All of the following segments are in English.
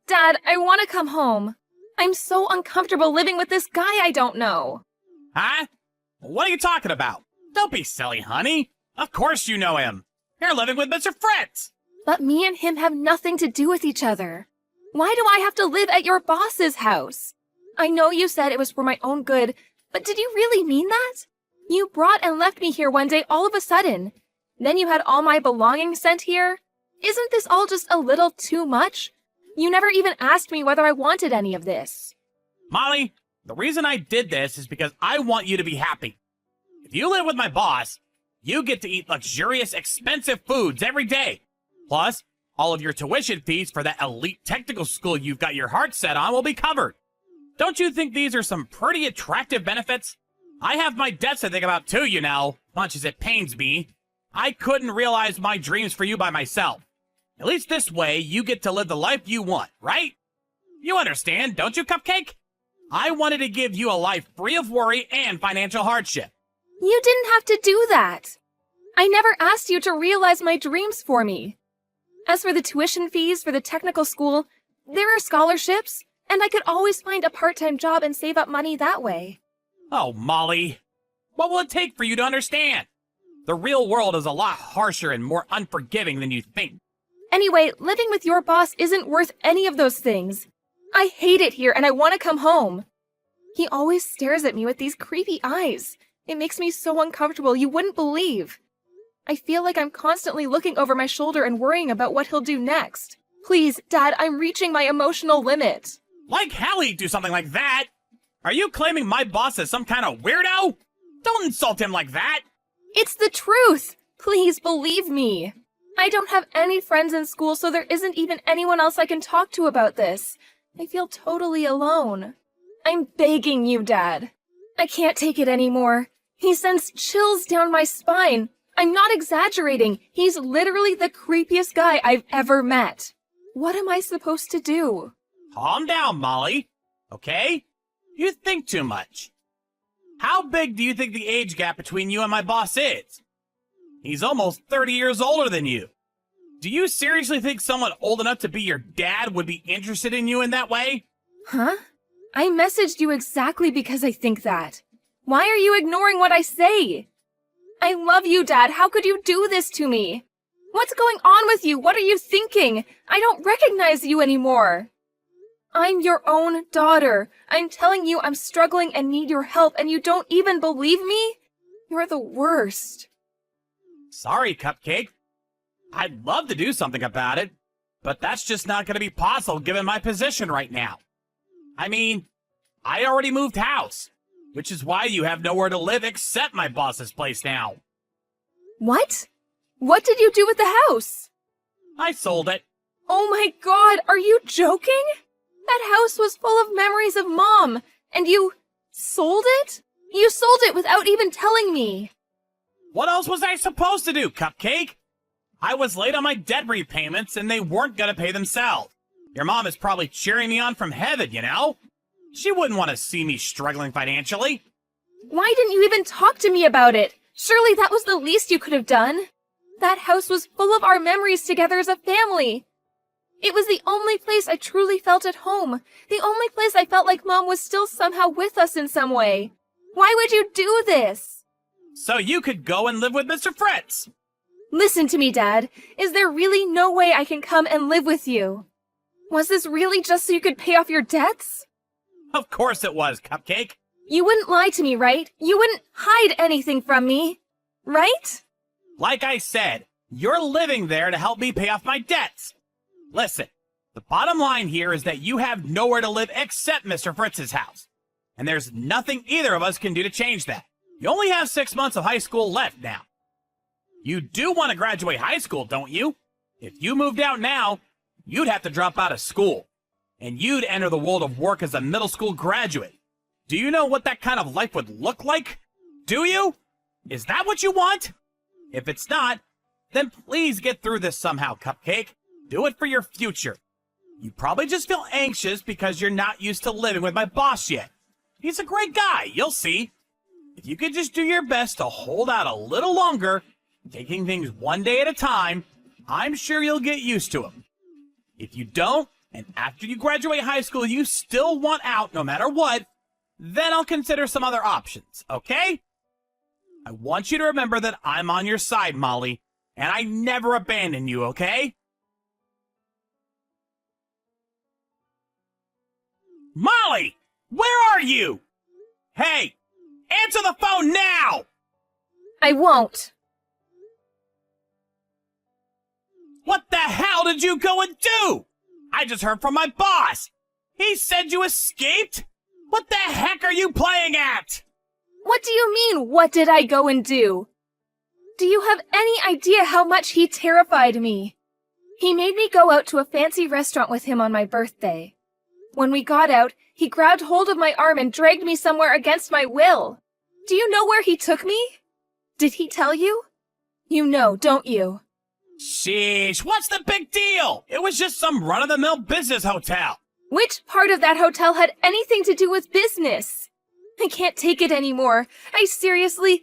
Dad, I want to come home. I'm so uncomfortable living with this guy I don't know. Huh? What are you talking about? Don't be silly, honey. Of course you know him. You're living with Mr. Fritz. But me and him have nothing to do with each other. Why do I have to live at your boss's house? I know you said it was for my own good, but did you really mean that? You brought and left me here one day all of a sudden. Then you had all my belongings sent here. Isn't this all just a little too much? You never even asked me whether I wanted any of this. Molly, the reason I did this is because I want you to be happy. If you live with my boss, you get to eat luxurious, expensive foods every day. Plus, all of your tuition fees for that elite technical school you've got your heart set on will be covered. Don't you think these are some pretty attractive benefits? I have my debts to think about too, you know, much as it pains me. I couldn't realize my dreams for you by myself. At least this way, you get to live the life you want, right? You understand, don't you, Cupcake? I wanted to give you a life free of worry and financial hardship. You didn't have to do that. I never asked you to realize my dreams for me. As for the tuition fees for the technical school, there are scholarships, and I could always find a part-time job and save up money that way. Oh, Molly. What will it take for you to understand? The real world is a lot harsher and more unforgiving than you think. Anyway, living with your boss isn't worth any of those things. I hate it here and I want to come home. He always stares at me with these creepy eyes. It makes me so uncomfortable you wouldn't believe. I feel like I'm constantly looking over my shoulder and worrying about what he'll do next. Please, Dad, I'm reaching my emotional limit. Like hell he'd do something like that. Are you claiming my boss as some kind of weirdo? Don't insult him like that. It's the truth. Please believe me. I don't have any friends in school, so there isn't even anyone else I can talk to about this. I feel totally alone. I'm begging you, Dad. I can't take it anymore. He sends chills down my spine. I'm not exaggerating. He's literally the creepiest guy I've ever met. What am I supposed to do? Calm down, Molly. Okay? You think too much. How big do you think the age gap between you and my boss is? He's almost 30 years older than you. Do you seriously think someone old enough to be your dad would be interested in you in that way? Huh? I messaged you exactly because I think that. Why are you ignoring what I say? I love you, Dad. How could you do this to me? What's going on with you? What are you thinking? I don't recognize you anymore. I'm your own daughter. I'm telling you I'm struggling and need your help, and you don't even believe me? You're the worst. Sorry, Cupcake. I'd love to do something about it, but that's just not going to be possible given my position right now. I mean, I already moved house, which is why you have nowhere to live except my boss's place now. What? What did you do with the house? I sold it. Oh my God, are you joking? That house was full of memories of Mom, and you sold it? You sold it without even telling me. What else was I supposed to do, Cupcake? I was late on my debt repayments, and they weren't going to pay themselves. Your mom is probably cheering me on from heaven, you know? She wouldn't want to see me struggling financially. Why didn't you even talk to me about it? Surely that was the least you could have done. That house was full of our memories together as a family. It was the only place I truly felt at home. The only place I felt like Mom was still somehow with us in some way. Why would you do this? So you could go and live with Mr. Fritz. Listen to me, Dad. Is there really no way I can come and live with you? Was this really just so you could pay off your debts? Of course it was, Cupcake. You wouldn't lie to me, right? You wouldn't hide anything from me, right? Like I said, you're living there to help me pay off my debts. Listen, the bottom line here is that you have nowhere to live except Mr. Fritz's house. And there's nothing either of us can do to change that. You only have 6 months of high school left now. You do want to graduate high school, don't you? If you moved out now, you'd have to drop out of school. And you'd enter the world of work as a middle school graduate. Do you know what that kind of life would look like? Do you? Is that what you want? If it's not, then please get through this somehow, Cupcake. Do it for your future. You probably just feel anxious because you're not used to living with my boss yet. He's a great guy, you'll see. If you could just do your best to hold out a little longer, taking things one day at a time, I'm sure you'll get used to him. If you don't, and after you graduate high school you still want out no matter what, then I'll consider some other options, okay? I want you to remember that I'm on your side, Molly, and I never abandon you, okay? Molly! Where are you? Hey! Answer the phone now! I won't. What the hell did you go and do? I just heard from my boss. He said you escaped? What the heck are you playing at? What do you mean, what did I go and do? Do you have any idea how much he terrified me? He made me go out to a fancy restaurant with him on my birthday. When we got out, he grabbed hold of my arm and dragged me somewhere against my will. Do you know where he took me? Did he tell you? You know, don't you? Sheesh, what's the big deal? It was just some run-of-the-mill business hotel. Which part of that hotel had anything to do with business? I can't take it anymore. I seriously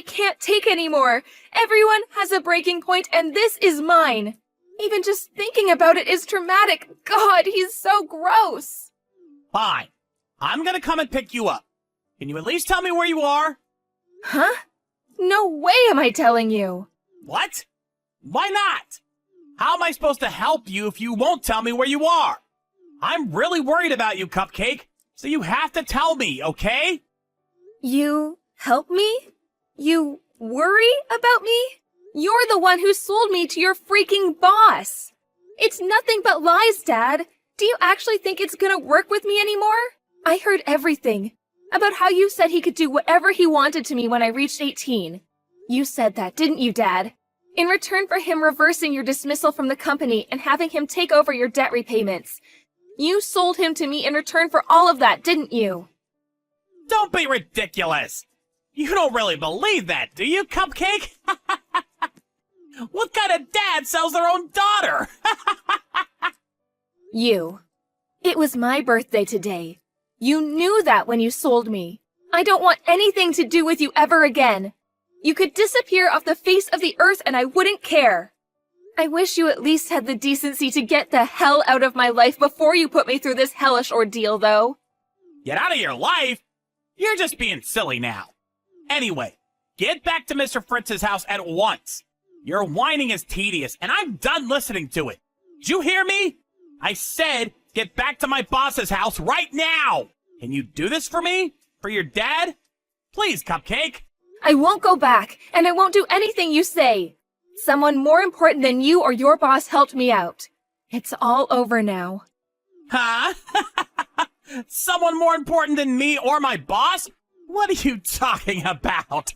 can't take anymore. Everyone has a breaking point, and this is mine. Even just thinking about it is traumatic. God, he's so gross. Fine. I'm gonna come and pick you up. Can you at least tell me where you are? Huh? No way am I telling you. What? Why not? How am I supposed to help you if you won't tell me where you are? I'm really worried about you, Cupcake, so you have to tell me, okay? You help me? You worry about me? You're the one who sold me to your freaking boss. It's nothing but lies, Dad. Do you actually think it's gonna work with me anymore? I heard everything about how you said he could do whatever he wanted to me when I reached 18. You said that, didn't you, Dad? In return for him reversing your dismissal from the company and having him take over your debt repayments. You sold him to me in return for all of that, didn't you? Don't be ridiculous. You don't really believe that, do you, Cupcake? What kind of dad sells their own daughter? You. It was my birthday today. You knew that when you sold me. I don't want anything to do with you ever again. You could disappear off the face of the earth and I wouldn't care. I wish you at least had the decency to get the hell out of my life before you put me through this hellish ordeal, though. Get out of your life? You're just being silly now. Anyway, get back to Mr. Fritz's house at once. Your whining is tedious, and I'm done listening to it. Did you hear me? I said get back to my boss's house right now. Can you do this for me? For your dad? Please, Cupcake. I won't go back, and I won't do anything you say. Someone more important than you or your boss helped me out. It's all over now. Huh? Someone more important than me or my boss? What are you talking about?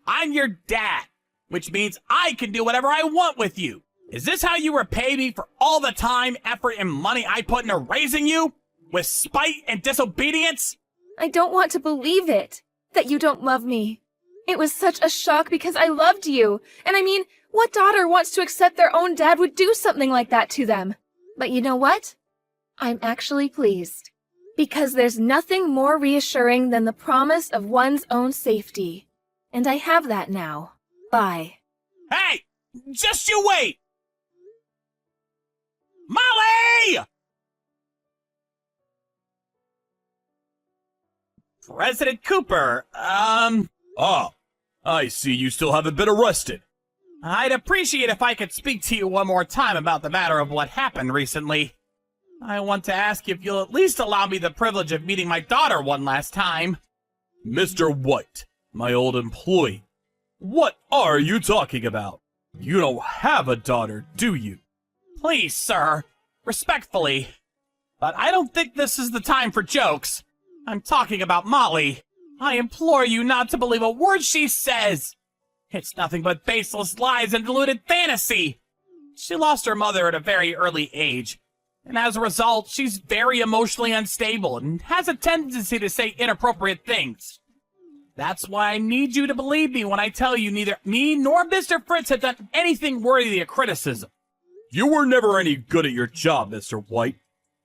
I'm your dad, which means I can do whatever I want with you. Is this how you repay me for all the time, effort, and money I put into raising you? With spite and disobedience? I don't want to believe it, that you don't love me. It was such a shock because I loved you. And I mean, what daughter wants to accept their own dad would do something like that to them? But you know what? I'm actually pleased. Because there's nothing more reassuring than the promise of one's own safety. And I have that now. Bye. Hey! Just you wait! Molly! President Cooper, Oh, I see you still haven't been arrested. I'd appreciate if I could speak to you one more time about the matter of what happened recently. I want to ask if you'll at least allow me the privilege of meeting my daughter one last time. Mr. White, my old employee, what are you talking about? You don't have a daughter, do you? Please, sir, respectfully, but I don't think this is the time for jokes. I'm talking about Molly. I implore you not to believe a word she says. It's nothing but baseless lies and deluded fantasy. She lost her mother at a very early age, and as a result, she's very emotionally unstable and has a tendency to say inappropriate things. That's why I need you to believe me when I tell you neither me nor Mr. Fritz have done anything worthy of criticism. You were never any good at your job, Mr. White,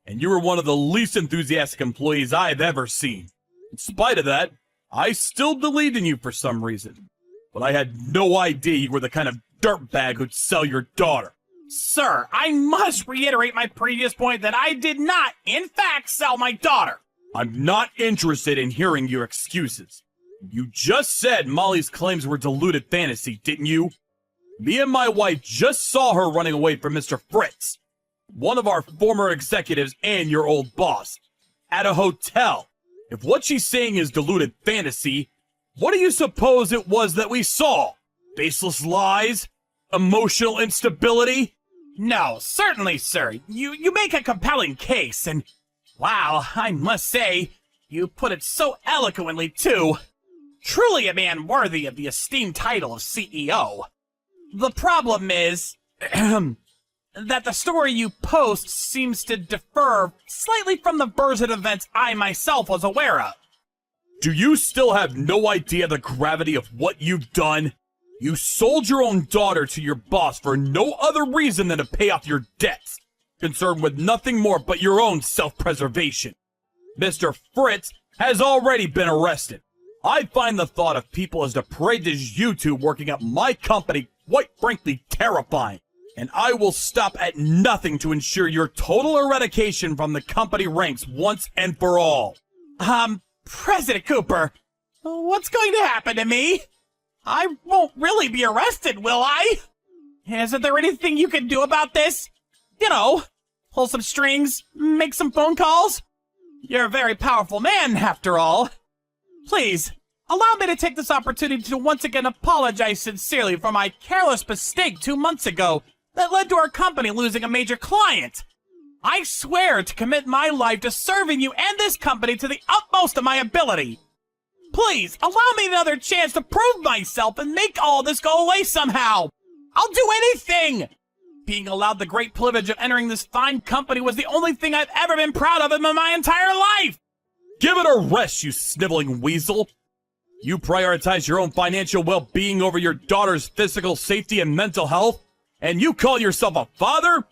and you were one of the least enthusiastic employees I've ever seen. In spite of that, I still believed in you for some reason. But I had no idea you were the kind of dirtbag who'd sell your daughter. Sir, I must reiterate my previous point that I did not, in fact, sell my daughter. I'm not interested in hearing your excuses. You just said Molly's claims were deluded fantasy, didn't you? Me and my wife just saw her running away from Mr. Fritz, one of our former executives and your old boss, at a hotel. If what she's saying is deluded fantasy, what do you suppose it was that we saw? Baseless lies? Emotional instability? No, certainly, sir. You make a compelling case, and wow, I must say, you put it so eloquently, too. Truly a man worthy of the esteemed title of CEO. The problem is that the story you post seems to differ slightly from the version of events I myself was aware of. Do you still have no idea the gravity of what you've done? You sold your own daughter to your boss for no other reason than to pay off your debts, concerned with nothing more but your own self-preservation. Mr. Fritz has already been arrested. I find the thought of people as depraved as you two working at my company quite frankly terrifying, and I will stop at nothing to ensure your total eradication from the company ranks once and for all. President Cooper, what's going to happen to me? I won't really be arrested, will I? Isn't there anything you can do about this? You know, pull some strings, make some phone calls? You're a very powerful man, after all. Please, allow me to take this opportunity to once again apologize sincerely for my careless mistake 2 months ago that led to our company losing a major client. I swear to commit my life to serving you and this company to the utmost of my ability. Please, allow me another chance to prove myself and make all this go away somehow. I'll do anything. Being allowed the great privilege of entering this fine company was the only thing I've ever been proud of in my entire life. Give it a rest, you sniveling weasel. You prioritize your own financial well-being over your daughter's physical safety and mental health, and you call yourself a father?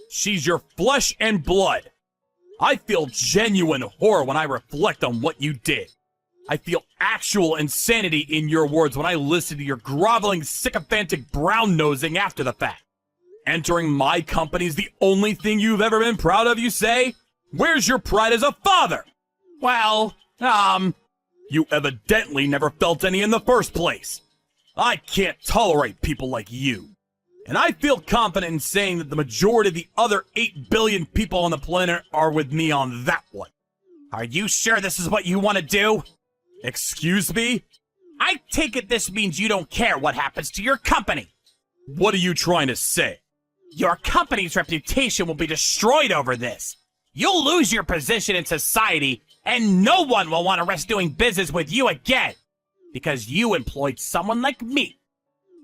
She's your flesh and blood. I feel genuine horror when I reflect on what you did. I feel actual insanity in your words when I listen to your groveling, sycophantic brown-nosing after the fact. Entering my company's the only thing you've ever been proud of, you say? Where's your pride as a father? Well, You evidently never felt any in the first place. I can't tolerate people like you. And I feel confident in saying that the majority of the other 8 billion people on the planet are with me on that one. Are you sure this is what you want to do? Excuse me? I take it this means you don't care what happens to your company. What are you trying to say? Your company's reputation will be destroyed over this. You'll lose your position in society, and no one will want to risk doing business with you again, because you employed someone like me.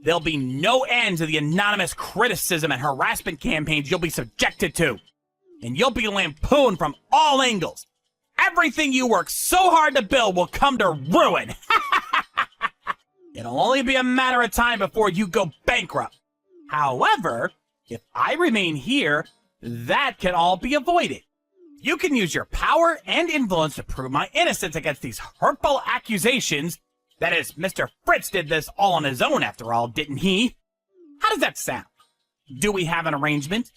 There'll be no end to the anonymous criticism and harassment campaigns you'll be subjected to, and you'll be lampooned from all angles. Everything you worked so hard to build will come to ruin. It'll only be a matter of time before you go bankrupt. However, if I remain here, that can all be avoided. You can use your power and influence to prove my innocence against these hurtful accusations. That is, Mr. Fritz did this all on his own after all, didn't he? How does that sound? Do we have an arrangement?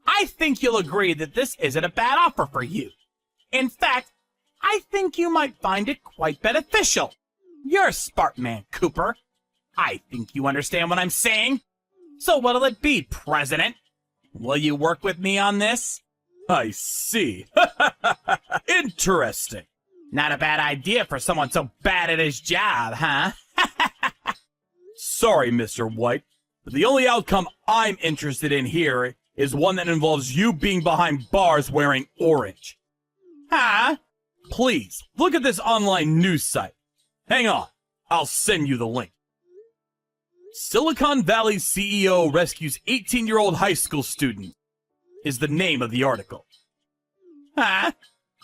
I think you'll agree that this isn't a bad offer for you. In fact, I think you might find it quite beneficial. You're a smart man, Cooper. I think you understand what I'm saying. So what'll it be, President? Will you work with me on this? I see. Interesting. Not a bad idea for someone so bad at his job, huh? Sorry, Mr. White, but the only outcome I'm interested in here is one that involves you being behind bars wearing orange. Huh? Please, look at this online news site. Hang on, I'll send you the link. Silicon Valley CEO rescues 18-year-old high school student is the name of the article. Huh?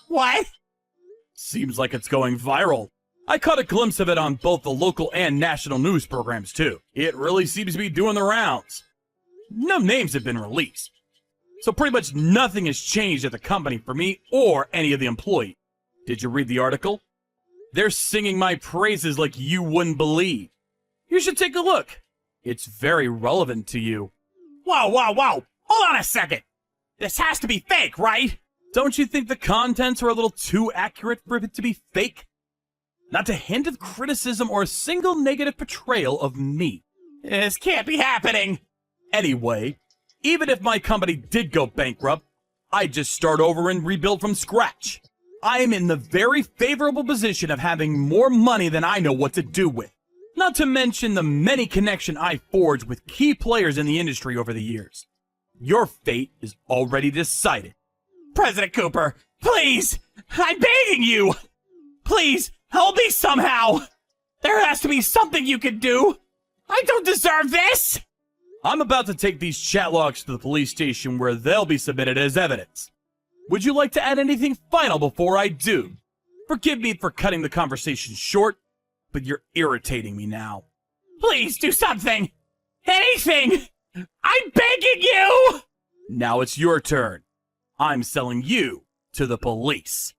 What? Seems like it's going viral. I caught a glimpse of it on both the local and national news programs, too. It really seems to be doing the rounds. No names have been released, so pretty much nothing has changed at the company for me or any of the employees. Did you read the article? They're singing my praises like you wouldn't believe. You should take a look. It's very relevant to you. Whoa, whoa, whoa! Hold on a second. This has to be fake, right? Don't you think the contents are a little too accurate for it to be fake? Not a hint of criticism or a single negative portrayal of me. This can't be happening. Anyway, even if my company did go bankrupt, I'd just start over and rebuild from scratch. I am in the very favorable position of having more money than I know what to do with. Not to mention the many connections I forged with key players in the industry over the years. Your fate is already decided. President Cooper, please! I'm begging you! Please, help me somehow! There has to be something you can do! I don't deserve this! I'm about to take these chat logs to the police station where they'll be submitted as evidence. Would you like to add anything final before I do? Forgive me for cutting the conversation short, but you're irritating me now. Please do something! Anything! I'm begging you! Now it's your turn. I'm selling you to the police.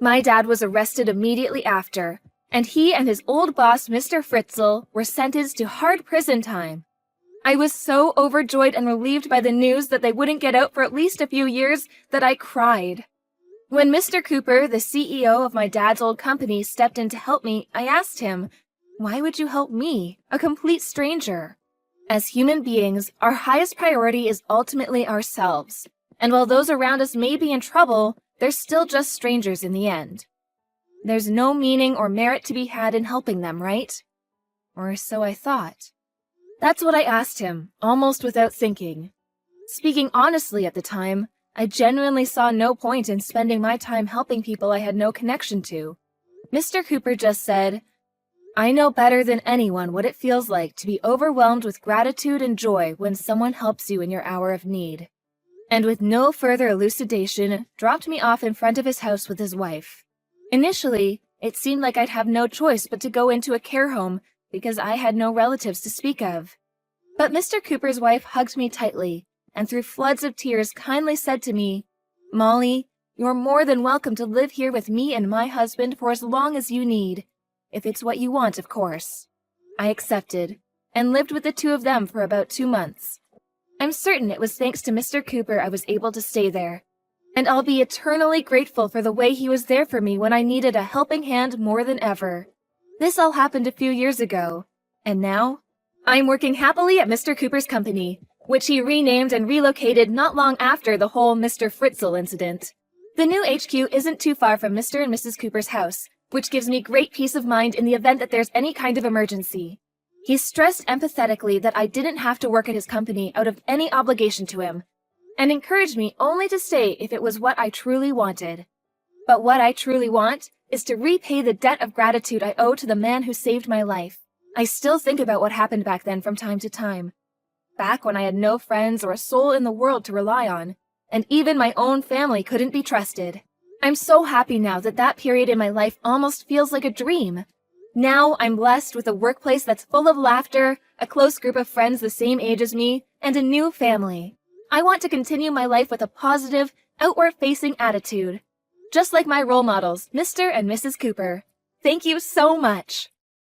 My dad was arrested immediately after, and he and his old boss, Mr. Fritzl, were sentenced to hard prison time. I was so overjoyed and relieved by the news that they wouldn't get out for at least a few years that I cried. When Mr. Cooper, the CEO of my dad's old company, stepped in to help me, I asked him, "Why would you help me, a complete stranger?" As human beings, our highest priority is ultimately ourselves, and while those around us may be in trouble, they're still just strangers in the end. There's no meaning or merit to be had in helping them, right? Or so I thought. That's what I asked him, almost without thinking. Speaking honestly at the time, I genuinely saw no point in spending my time helping people I had no connection to. Mr. Cooper just said, "I know better than anyone what it feels like to be overwhelmed with gratitude and joy when someone helps you in your hour of need." And with no further elucidation, dropped me off in front of his house with his wife. Initially, it seemed like I'd have no choice but to go into a care home because I had no relatives to speak of. But Mr. Cooper's wife hugged me tightly, and through floods of tears kindly said to me, "Molly, you're more than welcome to live here with me and my husband for as long as you need. If it's what you want, of course." I accepted, and lived with the two of them for about 2 months. I'm certain it was thanks to Mr. Cooper I was able to stay there, and I'll be eternally grateful for the way he was there for me when I needed a helping hand more than ever. This all happened a few years ago, and now I'm working happily at Mr. Cooper's company, which he renamed and relocated not long after the whole Mr. Fritzl incident. The new HQ isn't too far from Mr. and Mrs. Cooper's house, which gives me great peace of mind in the event that there's any kind of emergency. He stressed empathetically that I didn't have to work at his company out of any obligation to him, and encouraged me only to stay if it was what I truly wanted. But what I truly want is to repay the debt of gratitude I owe to the man who saved my life. I still think about what happened back then from time to time. Back when I had no friends or a soul in the world to rely on, and even my own family couldn't be trusted. I'm so happy now that that period in my life almost feels like a dream. Now I'm blessed with a workplace that's full of laughter, a close group of friends the same age as me, and a new family. I want to continue my life with a positive, outward-facing attitude. Just like my role models, Mr. and Mrs. Cooper. Thank you so much.